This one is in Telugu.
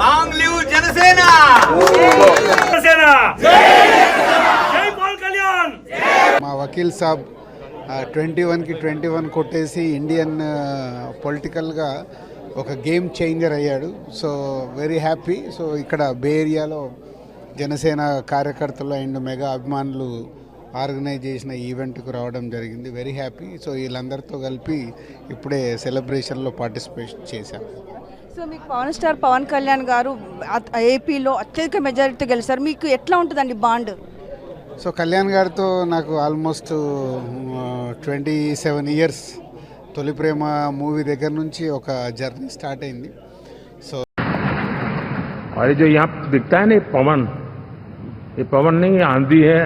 Long live Janasena. జనసేన జై పవన్ కళ్యాణ్. మా వకీల్ సాబ్ 21కి 21 కొట్టేసి ఇండియన్ పొలిటికల్గా ఒక గేమ్ చేంజర్ అయ్యాడు. So very happy. సో ఇక్కడ బే ఏరియాలో జనసేన కార్యకర్తలు అండ్ మెగా అభిమానులు ఆర్గనైజ్ చేసిన ఈవెంట్కు రావడం జరిగింది. Very happy. సో వీళ్ళందరితో కలిపి ఇప్పుడే సెలబ్రేషన్లో పార్టిసిపేట్ చేశాం. సో మీకు పవన్ స్టార్ పవన్ కళ్యాణ్ గారు ఏపీలో అత్యధిక మెజారిటీ గెలిచారు. మీకు ఎట్లా ఉంటుందండి బాండ్? సో కళ్యాణ్ గారితో నాకు ఆల్మోస్ట్ 27 ఇయర్స్, తొలి ప్రేమ మూవీ దగ్గర నుంచి ఒక జర్నీ స్టార్ట్ అయింది. సో और जो यहाँ दिखता है ना पवन, ये पवन नहीं आंधी है.